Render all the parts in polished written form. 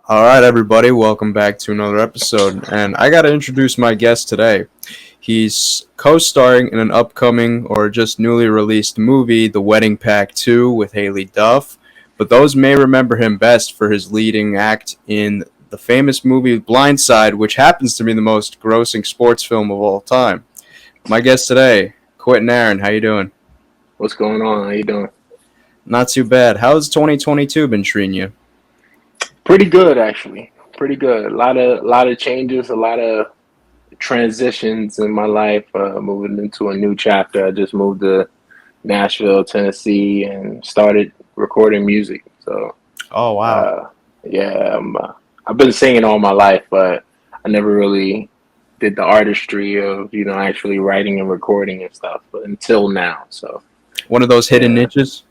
All right, everybody, welcome back to another episode. And I got to introduce my guest today. He's co starring in an upcoming or just newly released movie, The Wedding Pact 2, with Haley Duff. But those may remember him best for his leading act in the famous movie Blind Side, which happens to be the most grossing sports film of all time. My guest today, Quinton Aaron. How you doing? What's going on? How you doing? Not too bad. How's 2022 been treating you? Pretty good, actually. Pretty good. A lot of changes, a lot of transitions in my life. Moving into a new chapter. I just moved to Nashville, Tennessee, and started recording music. So, Oh, wow. uh, yeah, I've been singing all my life, but I never really did the artistry of actually writing and recording and stuff until now. So, One of those hidden yeah. niches?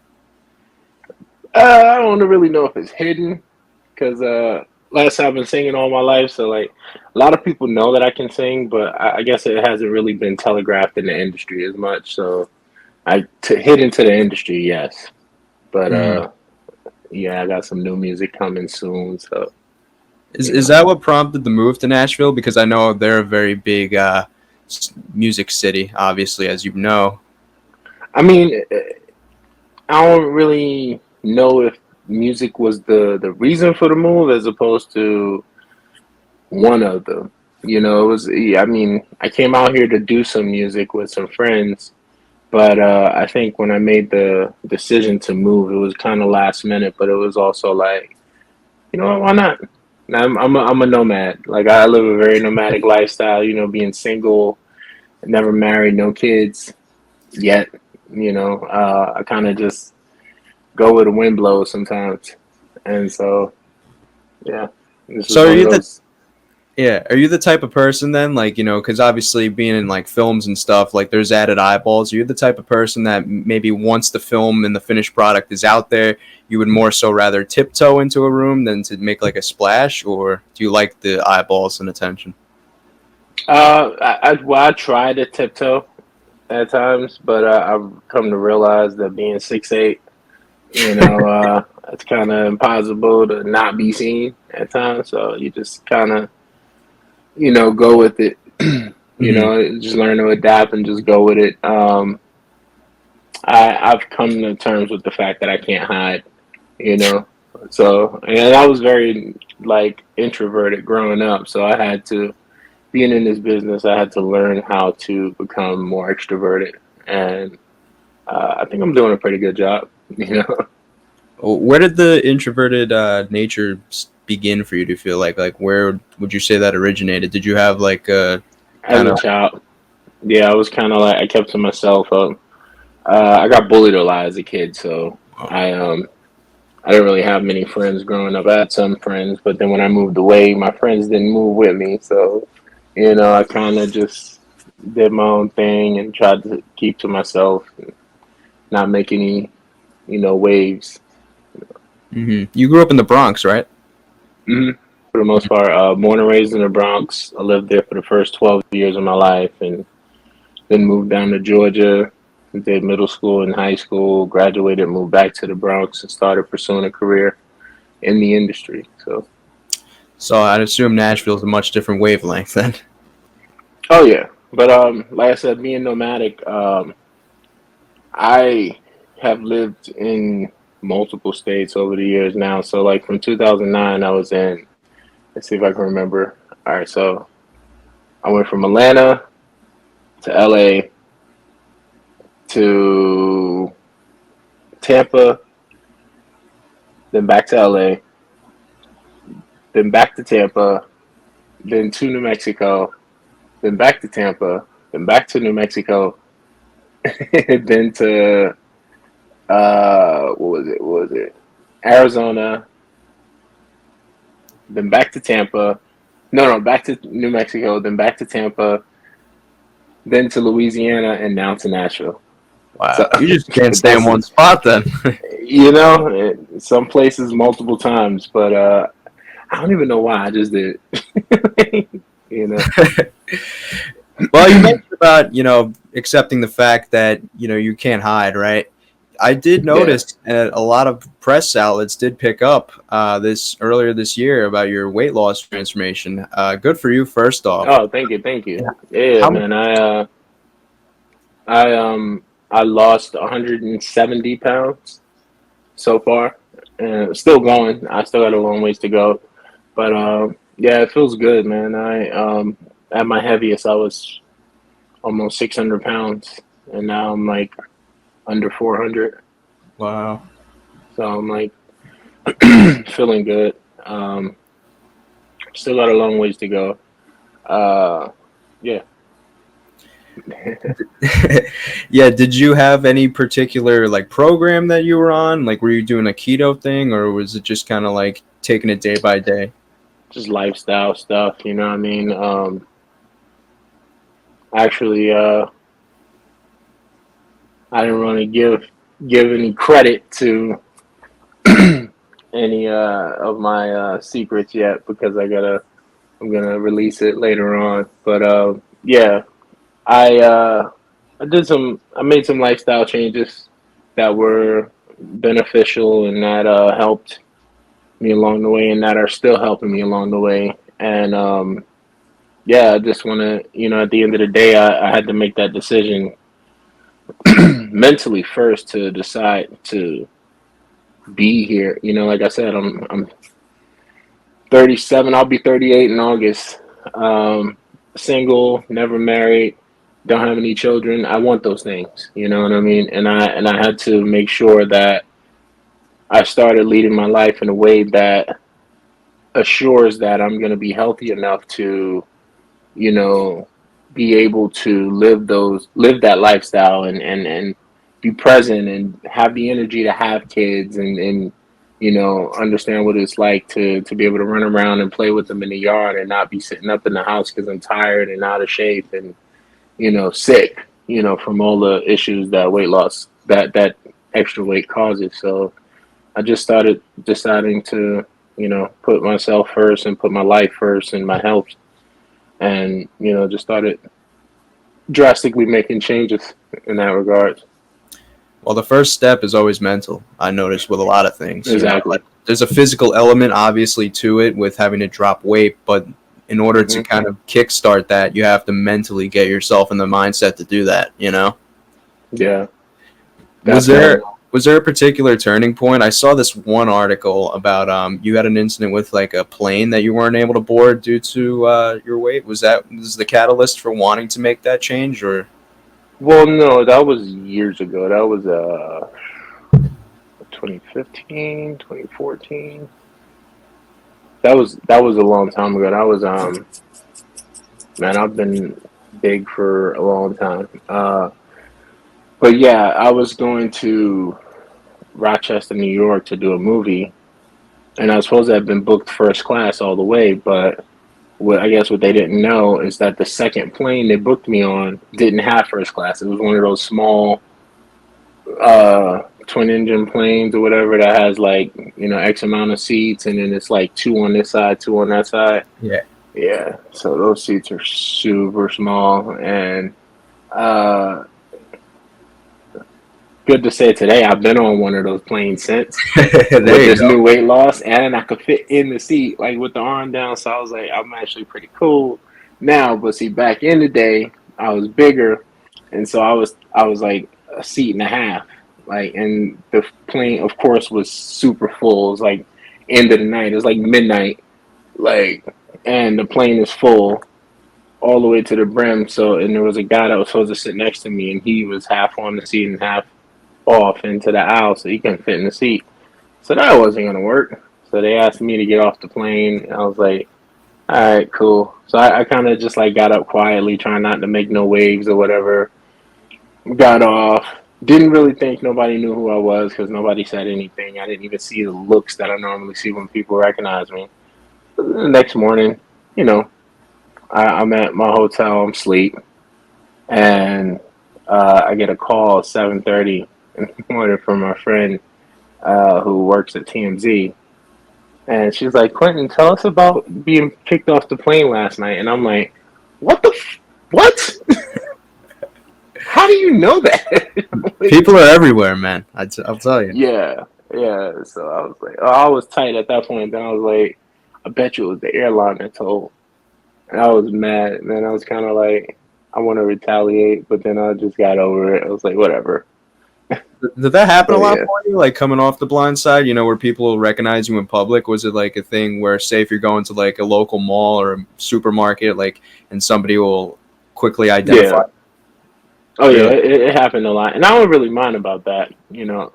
I don't really know if it's hidden because last time I've been singing all my life, so like a lot of people know that I can sing, but I guess it hasn't really been telegraphed in the industry as much. So to hit into the industry, yes, but Mhm. yeah, I got some new music coming soon, so Is you is know. that what prompted the move to Nashville? Because I know they're a very big music city, obviously, as you know. I mean, I don't really know if music was the reason for the move as opposed to one of them. It was. Yeah, I mean, I came out here to do some music with some friends. But I think when I made the decision to move, it was kind of last minute, but it was also like, you know what, why not? I'm a nomad. Like I live a very nomadic lifestyle, being single, never married, no kids yet. I kind of just go where the wind blows sometimes. And so, yeah, this was So are one of you the those. yeah? Are you the type of person then, like because obviously being in like films and stuff, like there's added eyeballs. Are you the type of person that maybe once the film and the finished product is out there, you would more so rather tiptoe into a room than to make like a splash, or do you like the eyeballs and attention? I try to tiptoe at times, but I've come to realize that being 6'8", it's kind of impossible to not be seen at times. So you just kind of, go with it. Hmm. Just learn to adapt and just go with it. I've come to terms with the fact that I can't hide, you know. So, and I was very like introverted growing up, so I had to being in this business, I had to learn how to become more extroverted, and I think I'm doing a pretty good job. You know, Where did the introverted nature begin for you? Do you feel like where would you say that originated? Did you have like a as kind a of child, yeah, I was kind of like I kept to myself. I got bullied a lot as a kid, so I didn't really have many friends growing up. I had some friends, but then when I moved away, my friends didn't move with me. So, I kind of just did my own thing and tried to keep to myself, and not make any, waves. You grew up in the Bronx, right? hmm For the most part, born and raised in the Bronx. I lived there for the first 12 years of my life, and then moved down to Georgia. Did middle school and high school. Graduated, moved back to the Bronx, and started pursuing a career in the industry. So, So I'd assume Nashville's a much different wavelength then. oh yeah, but like I said, being nomadic, I have lived in multiple states over the years now. So like from 2009, I was in. Let's see if I can remember. All right, so I went from Atlanta to LA to Tampa, then back to LA, then back to Tampa, then to New Mexico, then back to Tampa, then back to New Mexico, then to what was it? What was it? Arizona, then back to Tampa. No, back to New Mexico, then back to Tampa, then to Louisiana, and now to Nashville. So Wow, you just can't stay in that's one spot then. some places multiple times, but I don't even know why I just did. you know. Well, you mentioned about accepting the fact that you can't hide, right? I did Yeah. notice a lot of press outlets did pick up this earlier this year about your weight loss transformation. Good for you, first off. Oh, thank you, thank you. Yeah. Yeah, How? man. I lost 170 pounds so far, and still going. I still got a long ways to go, but yeah, it feels good, man. I at my heaviest, I was almost 600 pounds, and now I'm like under 400. Wow. So I'm like feeling good. Still got a long ways to go. Uh, yeah. Yeah, did you have any particular like program that you were on? Like, were you doing a keto thing, or was it just kind of like taking it day by day? Just lifestyle stuff, you know what I mean? Actually, I didn't want to give any credit to any of my secrets yet because I'm gonna release it later on. But yeah, I I made some lifestyle changes that were beneficial and that helped me along the way and that are still helping me along the way. And yeah, I just want to, at the end of the day, I had to make that decision mentally first to decide to be here. Like I said, I'm 37. I'll be 38 in August. Single, never married, don't have any children. I want those things. You know what I mean? And I had to make sure that I started leading my life in a way that assures that I'm going to be healthy enough to, you know, be able to live that lifestyle and be present and have the energy to have kids and understand what it's like to be able to run around and play with them in the yard and not be sitting up in the house because I'm tired and out of shape and sick, from all the issues that weight loss that extra weight causes. So I just started deciding to put myself first and put my life first and my health and just started drastically making changes in that regard. Well, the first step is always mental. I notice with a lot of things, Exactly. like there's a physical element obviously to it with having to drop weight, but in order to Hmm. kind of kickstart that, you have to mentally get yourself in the mindset to do that. Yeah, Was definitely. there a particular turning point? I saw this one article about you had an incident with like a plane that you weren't able to board due to your weight. Was the catalyst for wanting to make that change, or? Well, no, that was years ago. That was 2015, 2014. That was a long time ago. That was man, I've been big for a long time. But yeah, I was going to Rochester, New York to do a movie, and I was supposed to have been booked first class all the way, but I guess what they didn't know is that the second plane they booked me on didn't have first class. It was one of those small twin engine planes or whatever that has like X amount of seats, and then it's like two on this side, two on that side. Yeah. Yeah, so those seats are super small, and uh, good to say today I've been on one of those planes since with There you this go. new weight loss, and I could fit in the seat like with the arm down. So I was like, I'm actually pretty cool now. But see, back in the day, I was bigger, and so I was like a seat and a half. Like, and the plane, of course, was super full. It was like end of the night. It was like midnight. Like, and the plane is full all the way to the brim. So, and there was a guy that was supposed to sit next to me, and he was half on the seat and half off into the aisle, so he couldn't fit in the seat. So that wasn't gonna work. So they asked me to get off the plane. I was like, all right, cool. So I kind of just like got up quietly, trying not to make no waves or whatever. Got off. Didn't really think nobody knew who I was because nobody said anything. I didn't even see the looks that I normally see when people recognize me. The next morning, you know, I'm at my hotel, I'm asleep, and I get a call at 7:30 in the morning from my friend who works at TMZ. And she's like, Quentin, tell us about being kicked off the plane last night. And I'm like, what the what? how do you know that? Like, People are everywhere, man. I'll tell you. yeah, yeah. So I was like, oh, I was tight at that point. Then I was like, I bet you it was the airline that told. And I was mad. And then I was kind of like, I want to retaliate, but then I just got over it. I was like, whatever. Did that happen a So lot yeah, for you? Like coming off the blind side, where people recognize you in public? Was it like a thing where, say, if you're going to like a local mall or a supermarket, like, and somebody will quickly yeah. identify? Oh yeah, Really? it happened a lot, and I don't really mind about that.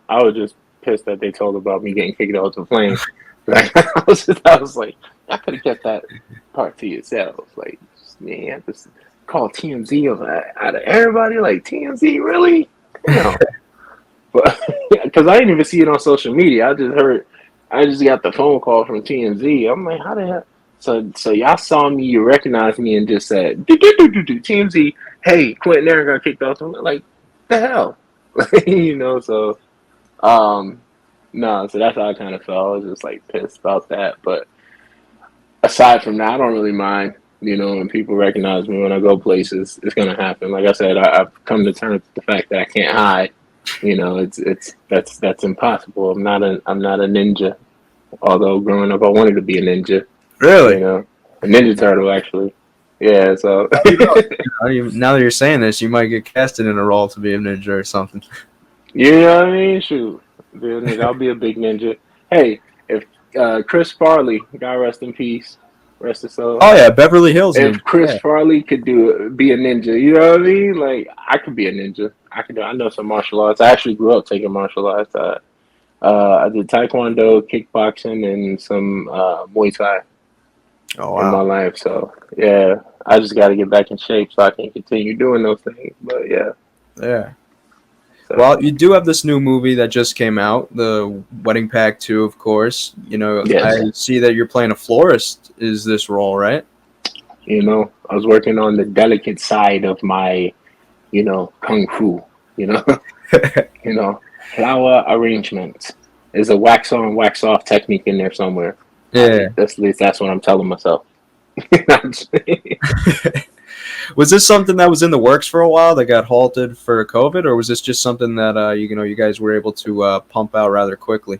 I was just pissed that they told about me getting kicked out the plane. Like, I was like, I could have kept that part to yourself. Like, man, you have to call TMZ out of everybody. Like TMZ, really? Damn. But because I didn't even see it on social media, I just got the phone call from TMZ. I'm like, how the hell? So y'all saw me, you recognized me, and just said, TMZ, hey, Quinton Aaron got kicked off. I'm like, the hell, So, no, so that's how I kind of felt. I was just like pissed about that. But aside from that, I don't really mind. When people recognize me when I go places, it's gonna happen. Like I said, I've come to terms with the fact that I can't hide. That's impossible. I'm not a ninja. Although growing up, I wanted to be a ninja. Really? A ninja turtle actually. Yeah. So Now that you're saying this, you might get casted in a role to be a ninja or something. you know what I mean? Shoot, dude, I'll be a big ninja. Hey, if Chris Farley, God rest in peace, rest his soul. Oh yeah, Beverly Hills If Ninja. Chris Yeah. Farley could be a ninja, you know what I mean? Like I could be a ninja. I know some martial arts. I actually grew up taking martial arts. I did taekwondo, kickboxing, and some Muay Thai Oh in my wow. life. So yeah, I just got to get back in shape so I can continue doing those things. But yeah, Yeah. so Well, you do have this new movie that just came out, the Wedding Pact 2, of course. yes, I see that you're playing a florist. Is this role, right? I was working on the delicate side of my, kung fu. You know, you know, flower arrangement is a wax on, wax off technique in there somewhere. Yeah. At least that's what I'm telling myself. Was this something that was in the works for a while that got halted for COVID, or was this just something that you guys were able to pump out rather quickly?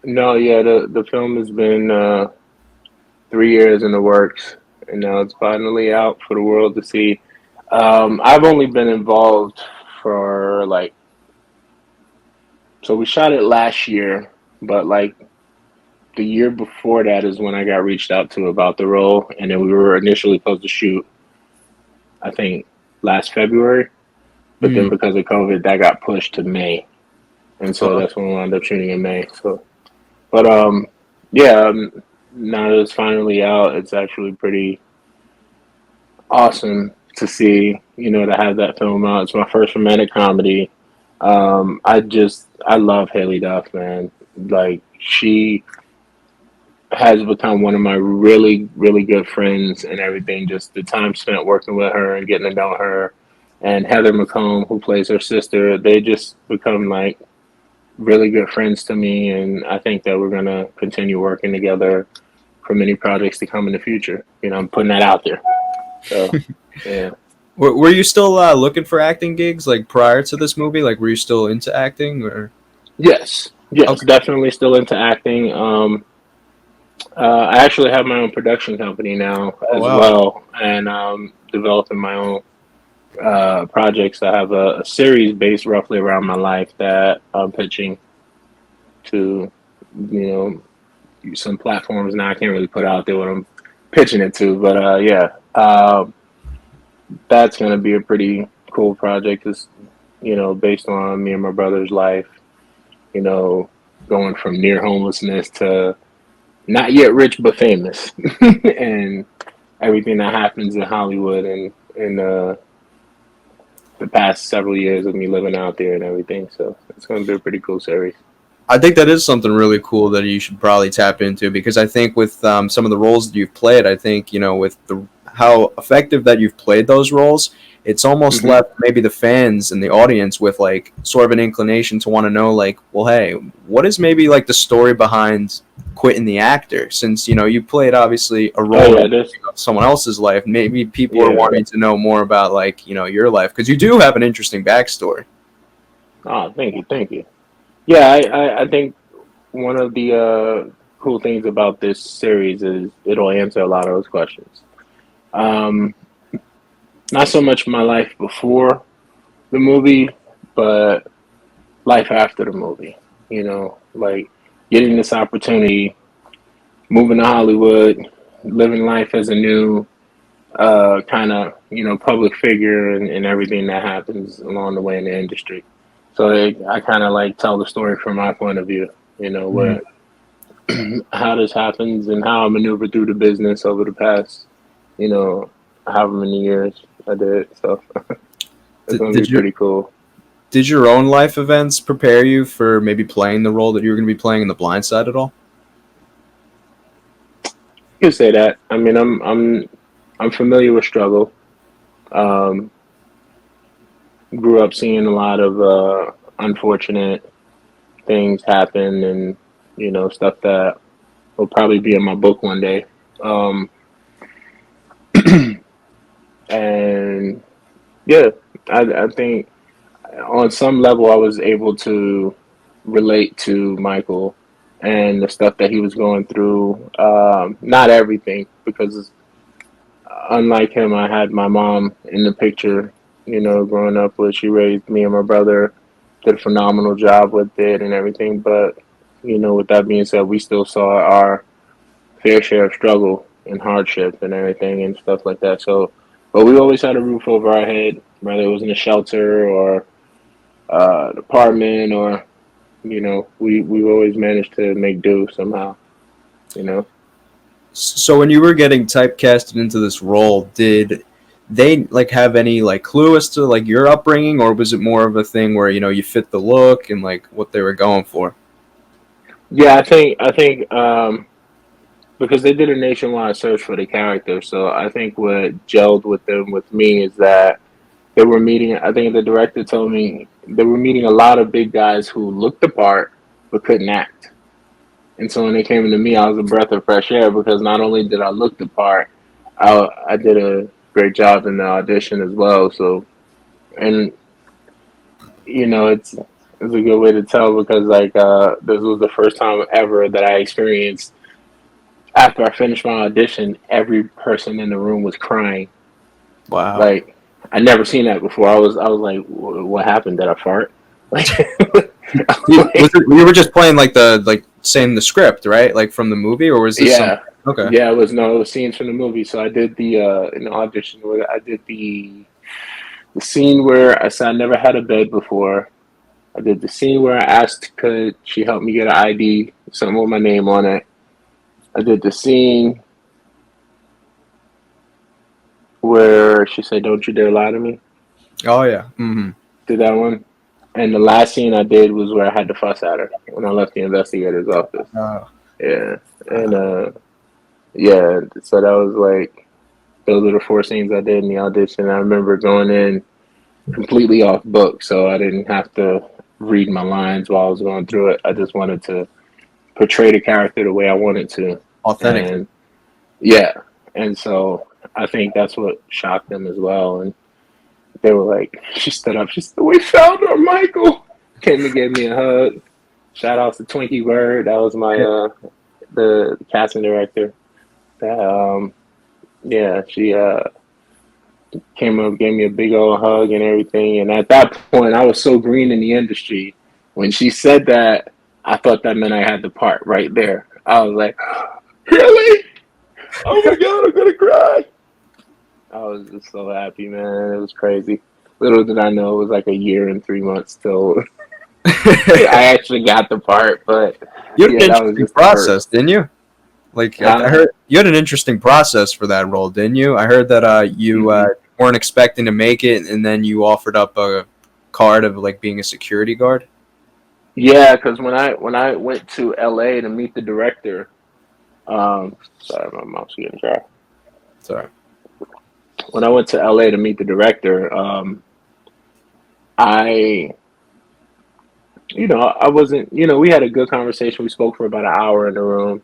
No, yeah, the film has been 3 years in the works, and now it's finally out for the world to see. I've only been involved for so we shot it last year, but like the year before that is when I got reached out to about the role, and then we were initially supposed to shoot, I think, last February, but then Hmm. because of COVID, that got pushed to May, and so Oh, that's when we wound up shooting in May. So, but yeah, now that it's finally out, it's actually pretty awesome to see, to have that film out. It's my first romantic comedy. I love Haley Duff, man. Like she has become one of my really, really good friends and everything. Just the time spent working with her and getting to know her, and Heather McComb, who plays her sister, they just become like really good friends to me. And I think that we're gonna continue working together for many projects to come in the future. I'm putting that out there. So yeah. were you still looking for acting gigs like prior to this movie? Like, were you still into acting, or? Yes, Okay. definitely still into acting. I actually have my own production company now Oh as wow. well, and developing my own projects. I have a series based roughly around my life that I'm pitching to, some platforms now. I can't really put out there what I'm pitching it to, but yeah, that's going to be a pretty cool project. It's, based on me and my brother's life, you know, going from near homelessness to not yet rich but famous, and everything that happens in Hollywood and in the past several years of me living out there and everything. So it's going to be a pretty cool series. I think that is something really cool that you should probably tap into, because I think with some of the roles that you've played, I think with how effective that you've played those roles, it's almost Mm-hmm. left maybe the fans and the audience with like sort of an inclination to want to know like, well, hey, what is maybe like the story behind Quentin the actor? Since you played obviously a Oh role yeah, in someone else's life, maybe people are yeah. wanting to know more about like your life because you do have an interesting backstory. Oh, thank you. Yeah, I think one of the cool things about this series is it'll answer a lot of those questions. Um, Not so much my life before the movie, but life after the movie. Like getting this opportunity, moving to Hollywood, living life as a new kind of public figure and everything that happens along the way in the industry. So I kind of like tell the story from my point of view. Mhm. What how this happens and how I maneuvered through the business over the past you know however many years I did. So it's Did, gonna be did you pretty cool. did your own life events prepare you for maybe playing the role that you were going to be playing in The Blind Side at all? You could say that. I mean, I'm familiar with struggle. Um, Grew up seeing a lot of unfortunate things happen, and stuff that will probably be in my book one day. Um, and yeah, I think on some level I was able to relate to Michael and the stuff that he was going through. Not everything, because unlike him, I had my mom in the picture. Growing up with, she raised me and my brother, did a phenomenal job with it and everything. But with that being said, we still saw our fair share of struggle and hardship and everything and stuff like that. So, but we always had a roof over our head, whether it was in a shelter or an apartment, or we always managed to make do somehow. You know. So when you were getting typecasted into this role, did they like have any like clue as to like your upbringing, or was it more of a thing where you fit the look and like what they were going for? Yeah, I think because they did a nationwide search for the character, so I think what gelled with me is that they were meeting. I think the director told me they were meeting a lot of big guys who looked the part but couldn't act. And so when they came to me, I was a breath of fresh air because not only did I look the part, I did a great job in the audition as well. So, and it's a good way to tell because like this was the first time ever that I experienced after I finished my audition, every person in the room was crying. Wow. Like I never seen that before. I was like, what happened? Did I fart? Like, Was like, it you were just playing like the like saying the script, right? Like from the movie, or was this some? yeah, Okay. yeah. It was no, it was scenes from the movie. So I did the in the audition where I did the scene where I said I never had a bed before. I did the scene where I asked could she help me get an ID, something with my name on it. I did the scene where she said, "Don't you dare lie to me." Oh yeah. Mm-hmm. Did that one. And the last scene I did was where I had to fuss at her when I left the investigator's office. Uh, Yeah. And uh, yeah, so that was like those are the four scenes I did in the audition. I remember going in completely off book, so I didn't have to read my lines while I was going through it. I just wanted to portray the character the way I wanted to. authentically. And yeah. And so I think that's what shocked them as well. And they were like, she stood up, she said, "We found her, Michael." Came and gave me a hug. Shout out to Twinkie Bird. That was my Yeah. the casting director. That yeah, she came up, gave me a big old hug and everything. And at that point, I was so green in the industry. When she said that, I thought that meant I had the part right there. I was like, really? Oh my god, I'm gonna cry. I was just so happy, man. It was crazy. Little did I know it was like a year and 3 months till I actually got the part. But You had yeah, an that was interesting just the first. process, didn't you? Like I Huh? heard you had an interesting process for that role, didn't you? I heard that you Hmm. weren't expecting to make it, and then you offered up a card of like being a security guard. Yeah, because when I went to LA to meet the director, sorry, my mom's getting dry. Sorry. when I went to LA to meet the director, I, I wasn't, we had a good conversation. We spoke for about an hour in the room.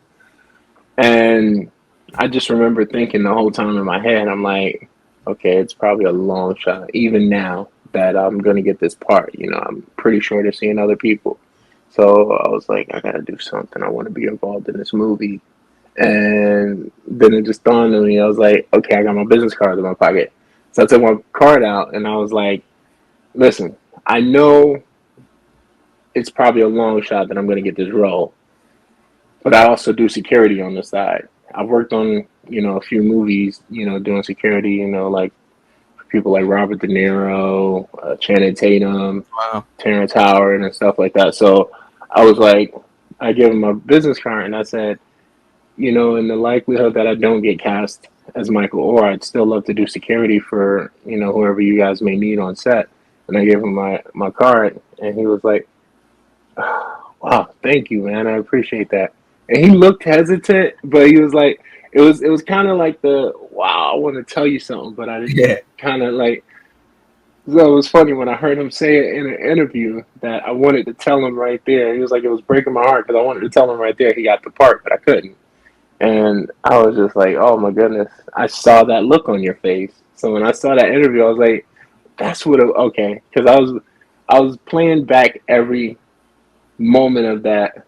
And I just remember thinking the whole time in my head, I'm like, okay, it's probably a long shot, even now that I'm going to get this part. I'm pretty sure they're seeing other people. So I was like, I got to do something. I want to be involved in this movie. And then it just dawned on me. I was like, okay, I got my business card in my pocket. So I took my card out and I was like, listen, I know it's probably a long shot that I'm going to get this role, but I also do security on the side. I've worked on, a few movies, doing security, like people like Robert De Niro, Channing Tatum, Wow. Terrence Howard, and stuff like that. So I was like, I gave him my business card and I said, in the likelihood that I don't get cast as Michael Orr, I'd still love to do security for, whoever you guys may need on set. And I gave him my card and he was like, wow, thank you, man. I appreciate that. And he looked hesitant, but he was like, it was kind of like the, wow, I want to tell you something, but I Yeah. kind of like, so it was funny when I heard him say it in an interview that I wanted to tell him right there. He was like, it was breaking my heart because I wanted to tell him right there he got the part, but I couldn't. And I was just like, oh my goodness, I saw that look on your face. So when I saw that interview, I was like, that's what, okay. Because I was playing back every moment of that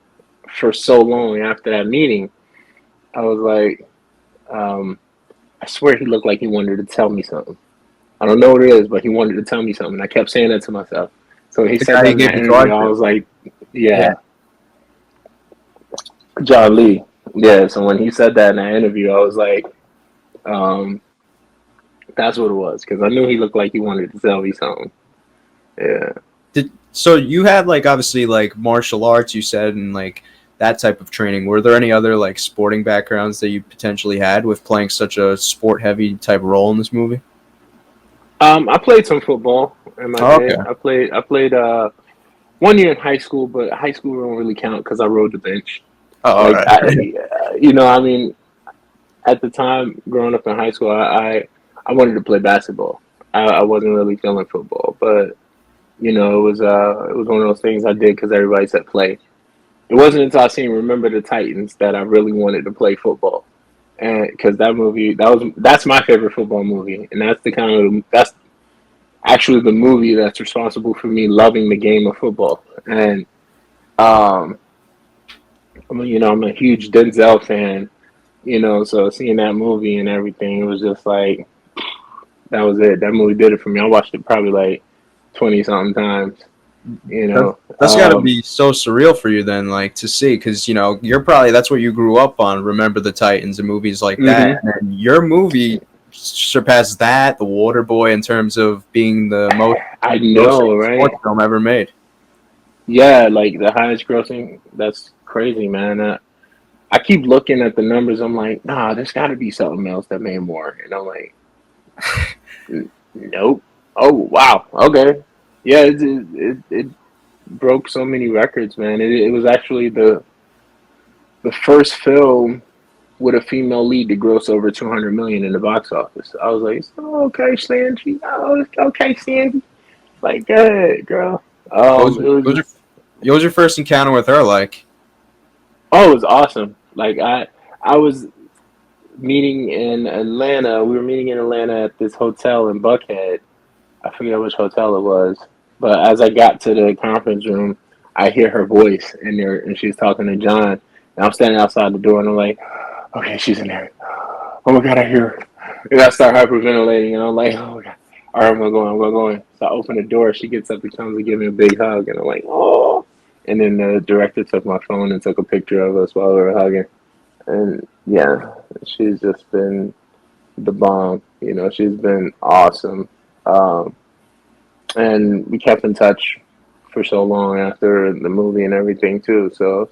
for so long after that meeting. I was like, I swear he looked like he wanted to tell me something. I don't know what it is, but he wanted to tell me something. I kept saying that to myself. So when he The said guy that you in gave that the interview, card I to. was like, Yeah. yeah, John Lee. Yeah, so when he said that in that interview, I was like, um, that's what it was. Because I knew he looked like he wanted to tell me something. Yeah. So you had like obviously like martial arts, you said, and like that type of training. Were there any other like sporting backgrounds that you potentially had with playing such a sport heavy type role in this movie? I played some football in my Oh, okay. day. I played 1 year in high school, but high school don't really count because I rode the bench. Oh, all Like, right. I mean, at the time growing up in high school, I wanted to play basketball. I wasn't really feeling football, but it was one of those things I did because everybody said play. It wasn't until I seen Remember the Titans that I really wanted to play football, and because that movie, that's my favorite football movie, and that's actually the movie that's responsible for me loving the game of football. And um, I'm a huge Denzel fan, so seeing that movie and everything, it was just like that was it. That movie did it for me. I watched it probably like 20 something times, you That, know. that's got to be so surreal for you then, like to see, because you're probably that's what you grew up on. Remember the Titans and movies like that, hmm and your movie surpassed that, The Water Boy, in terms of being the most I know, grossing right? sports film ever made. Yeah, like the highest grossing. That's crazy, man. I keep looking at the numbers. I'm like, nah, there's got to be something else that made more. And I'm like, nope. Oh, wow. Okay. Yeah, it broke so many records, man. It was actually the first film with a female lead to gross over 200 million in the box office. I was like, oh, okay, Sandy. Oh, okay, Sandy. Like, good, girl. What was, It was what was your just, what was your first encounter with her like? oh, it was awesome. Like, I was meeting in Atlanta. We were meeting in Atlanta at this hotel in Buckhead. I forget which hotel it was. But as I got to the conference room, I hear her voice in there, and she's talking to John. And I'm standing outside the door, and I'm like, okay, she's in there. Oh my God, I hear her. And I start hyperventilating, and I'm like, oh my God. All right, I'm going. So I open the door. She gets up and comes and gives me a big hug, and I'm like, oh. And then the director took my phone and took a picture of us while we were hugging. And yeah, she's just been the bomb. She's been awesome. Um, and we kept in touch for so long after the movie and everything too. So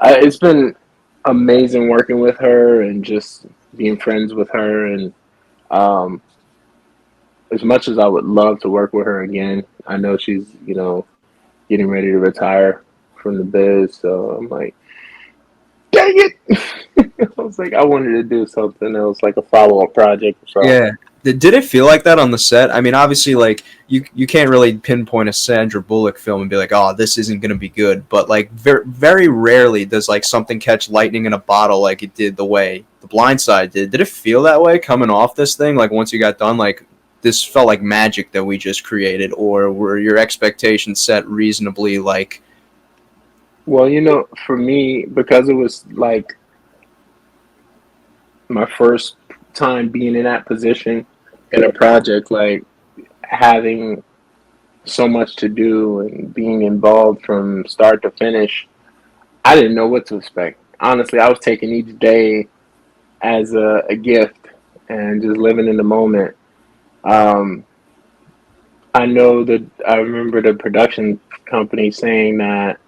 it's been amazing working with her and just being friends with her. And um, as much as I would love to work with her again, I know she's getting ready to retire from the biz. So I'm like, dang it! I was like, I wanted to do something else, like a follow up project or something. Yeah. Did it feel like that on the set? I mean, obviously, like you can't really pinpoint a Sandra Bullock film and be like, oh, this isn't gonna be good. But like very rarely does like something catch lightning in a bottle like it did the way The Blind Side did. Did it feel that way coming off this thing? Like once you got done, like this felt like magic that we just created, or were your expectations set reasonably like? Well, for me, because it was like my first time being in that position in a project, like having so much to do and being involved from start to finish, I didn't know what to expect. Honestly, I was taking each day as a gift and just living in the moment. Um, I remember the production company saying that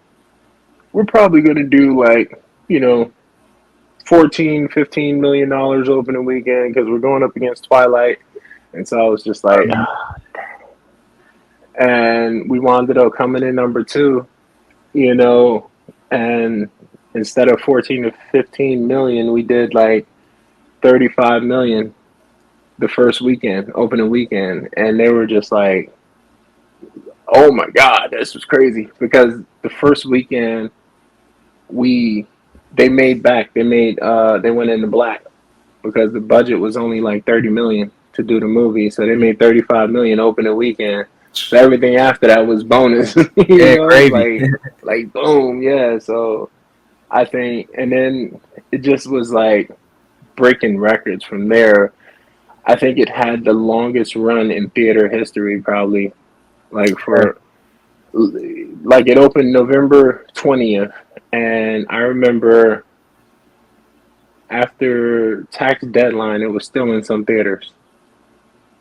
we're probably going to do like, 14, $15 million opening weekend because we're going up against Twilight. And so I was just like, and we wound up coming in number two, and instead of 14 to 15 million, we did like 35 million the first weekend, opening weekend. And they were just like, oh my God, this was crazy. Because the first weekend, they made back, they went into black because the budget was only like 30 million to do the movie. So they made 35 million opening weekend. So everything after that was bonus, Gravy. like boom, yeah. So I think, and then it just was like breaking records from there. I think it had the longest run in theater history, probably. Like it opened November 20th, and I remember after tax deadline, it was still in some theaters.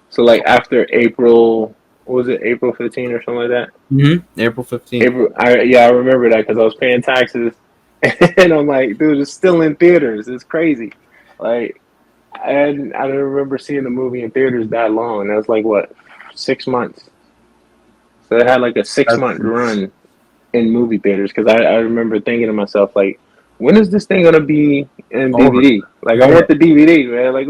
So like after April. What was it, April 15 or something like that? Mm-hmm. April 15th. I remember that because I was paying taxes, and I'm like, dude, it's still in theaters. It's crazy. Like, and I don't remember seeing the movie in theaters that long. That was like what, 6 months. So it had like a 6 month run in movie theaters because I remember thinking to myself like, when is this thing gonna be in DVD? Like, I want the DVD, man. Like,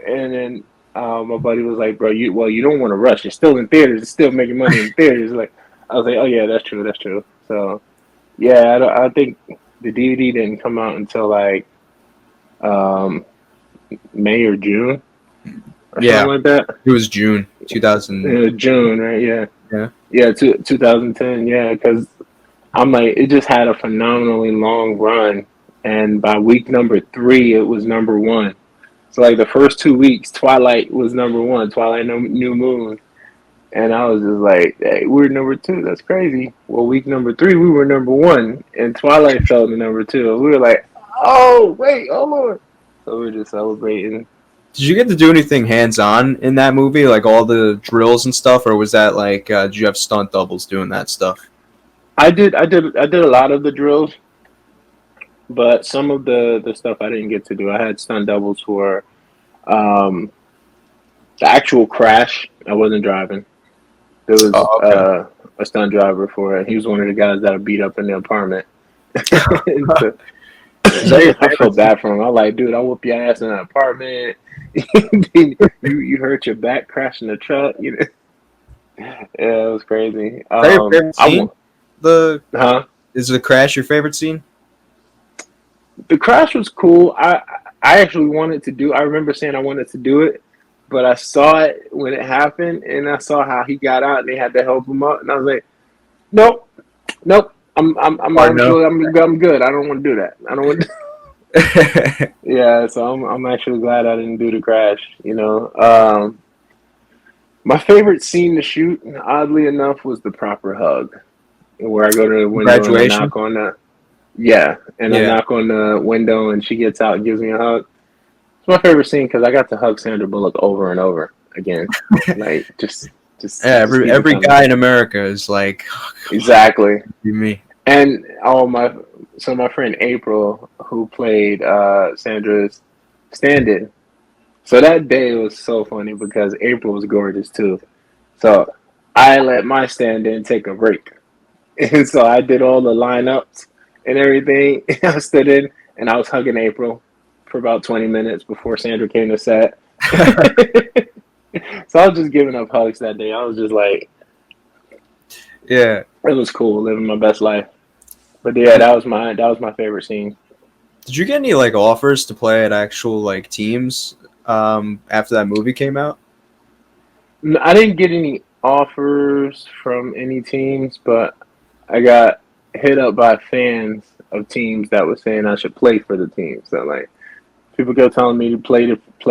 and then. My buddy was like, "Bro, you don't want to rush. It's still in theaters. It's still making money in theaters." Like, I was like, "Oh yeah, that's true." So, yeah, I think the DVD didn't come out until like um, May or June or something like that. It was June 2000. It was June, right? Yeah, 2010. Yeah, because I'm like, it just had a phenomenally long run, and by week number 3, it was number one. So like the first 2 weeks, Twilight was number one, Twilight New Moon, and I was just like, "Hey, we're number two. That's crazy." Well, week number 3, we were number one, and Twilight fell to number 2. We were like, "Oh wait, oh Lord!" So we were just celebrating. Did you get to do anything hands-on in that movie, like all the drills and stuff, or was that like did you have stunt doubles doing that stuff? I did a lot of the drills. But some of the stuff I didn't get to do. I had stunt doubles for the actual crash. I wasn't driving. There was a stunt driver for it. He was one of the guys that I beat up in the apartment. So, I felt bad for him. I was like, dude, I'll whoop your ass in an apartment. you hurt your back crashing the truck. Yeah, it was crazy. Your favorite scene? Is the crash your favorite scene? The crash was cool. I actually wanted to do. I remember saying I wanted to do it, but I saw it when it happened, and I saw how he got out, and they had to help him up, and I was like, nope. I'm good. I don't want to do that. I don't want. Yeah, so I'm actually glad I didn't do the crash. My favorite scene to shoot, oddly enough, was the proper hug, where I go to the window and knock on the. Yeah, and I knock on the window, and she gets out and gives me a hug. It's my favorite scene because I got to hug Sandra Bullock over and over again. Like just every guy in America is like, exactly me. And my friend April, who played Sandra's stand-in. So that day was so funny because April was gorgeous too. So I let my stand-in take a break, and so I did all the lineups and everything. I stood in and I was hugging April for about 20 minutes before Sandra came to set. So I was just giving up hugs that day. I was just like, Yeah. it was cool living my best life. But yeah, that was my favorite scene. Did you get any like offers to play at actual like teams after that movie came out? I didn't get any offers from any teams, but I got hit up by fans of teams that were saying I should play for the team. So like people kept telling me to play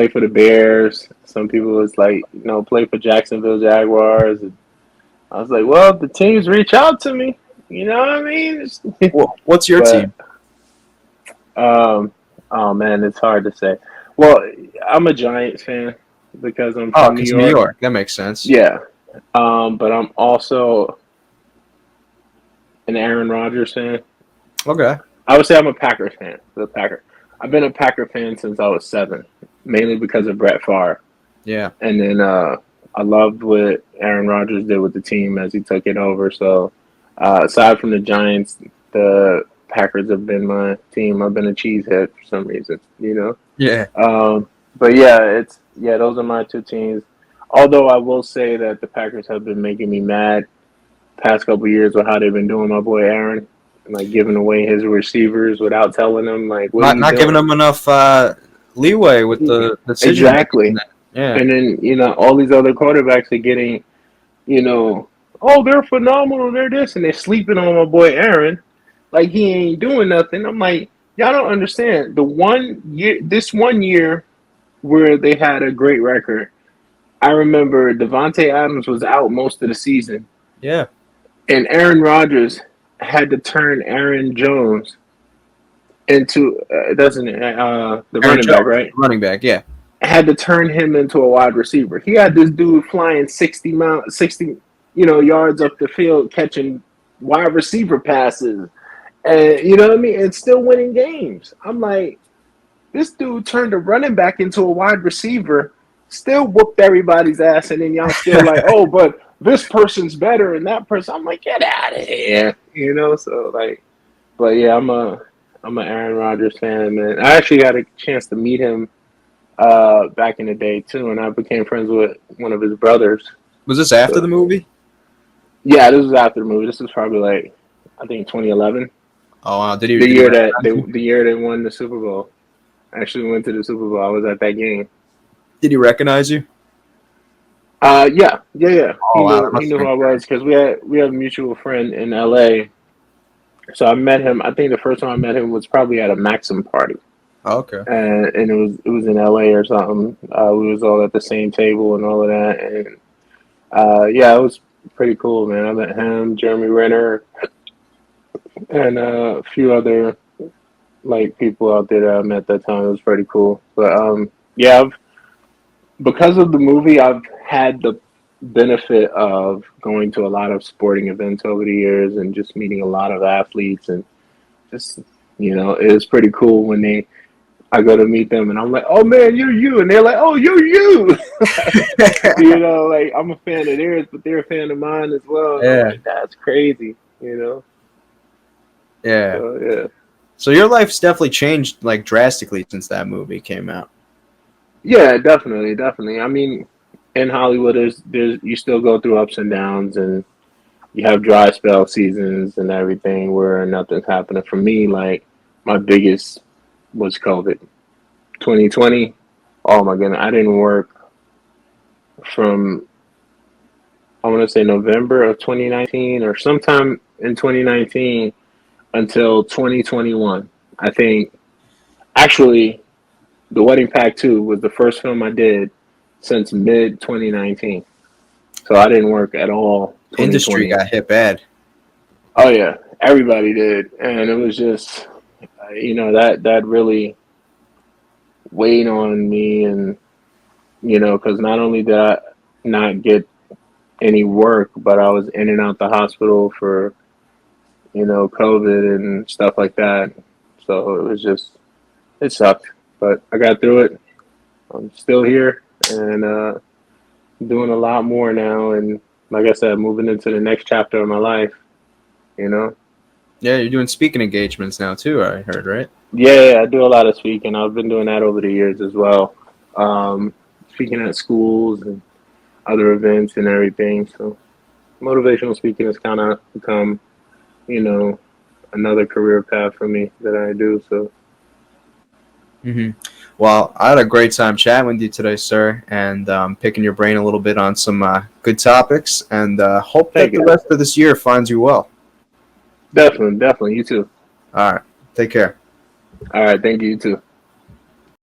for the Bears. Some people was like, play for Jacksonville Jaguars. And I was like, well, the teams reach out to me. You know what I mean? Well, what's your But team? um, oh man, it's hard to say. Well, I'm a Giants fan because I'm Oh, from New because New York. York. That makes sense. Yeah, but I'm also an Aaron Rodgers fan. Okay. I would say I'm a Packers fan. The Packer. I've been a Packer fan since I was 7, mainly because of Brett Favre. Yeah. And then I loved what Aaron Rodgers did with the team as he took it over. So aside from the Giants, the Packers have been my team. I've been a cheesehead for some reason. Yeah. But yeah, those are my two teams. Although I will say that the Packers have been making me mad past couple years with how they've been doing my boy Aaron, like giving away his receivers without telling them, like, what are you Not giving doing? them enough leeway with the decision making. Exactly. Yeah. And then, all these other quarterbacks are getting, you know, oh, they're phenomenal, they're this, and they're sleeping on my boy Aaron, like he ain't doing nothing. I'm like, y'all don't understand. This 1 year where they had a great record, I remember Devontae Adams was out most of the season, Yeah. and Aaron Rodgers had to turn Aaron Jones into doesn't the Aaron running back, Jones, right? running back. Yeah. Had to turn him into a wide receiver. He had this dude flying 60 yards up the field catching wide receiver passes, and you know what I mean, and still winning games. I'm like, this dude turned a running back into a wide receiver, still whooped everybody's ass, and then y'all still like, oh, but this person's better and that person. I'm like, get out of here, So like, but yeah, I'm a Aaron Rodgers fan, man. I actually got a chance to meet him back in the day too, and I became friends with one of his brothers. Was this after the So movie? yeah, this was after the movie. This was probably like I think 2011, Oh wow. the Did he year that recognize you? the year they won the Super Bowl. I actually went to the Super Bowl. I was at that game. Did he recognize you? Yeah. He Oh wow, that knew he must knew have who been I great. was because we have a mutual friend in LA. So I met him. I think the first time I met him was probably at a Maxim party, Oh, okay. and it was in LA or something. We was all at the same table and all of that, and yeah, it was pretty cool, man. I met him, Jeremy Renner, and a few other like people out there that I met that time. It was pretty cool. But yeah, because of the movie, I've had the benefit of going to a lot of sporting events over the years and just meeting a lot of athletes and just it was pretty cool when I go to meet them and I'm like, oh man, you're you, and they're like, oh you're you. Like I'm a fan of theirs, but they're a fan of mine as well, and I'm Yeah. like, that's crazy. Yeah. So yeah. So your life's definitely changed like drastically since that movie came out. Yeah, definitely. I mean, in Hollywood, there's you still go through ups and downs, and you have dry spell seasons and everything where nothing's happening. For me, like my biggest was COVID, 2020. Oh my goodness, I didn't work from I want to say November of 2019 or sometime in 2019 until 2021. I think actually the Wedding Pact 2 was the first film I did since mid 2019. So I didn't work at all Industry 2020. got hit bad. Oh yeah, everybody did, and it was just that really weighed on me, and because not only did I not get any work, but I was in and out the hospital for COVID and stuff like that. So it was just it sucked, but I got through it. I'm still here and doing a lot more now, and like I said, moving into the next chapter of my life. You know. Yeah, you're doing speaking engagements now too, I heard, right? Yeah, I do a lot of speaking. I've been doing that over the years as well. Speaking at schools and other events and everything. So motivational speaking has kind of become, you know, another career path for me that I do. So Hmm. Well, I had a great time chatting with you today, sir, and picking your brain a little bit on some good topics. And hope that thank the you. rest of this year finds you well. Definitely, definitely. You too. All right. Take care. All right. Thank you. You too.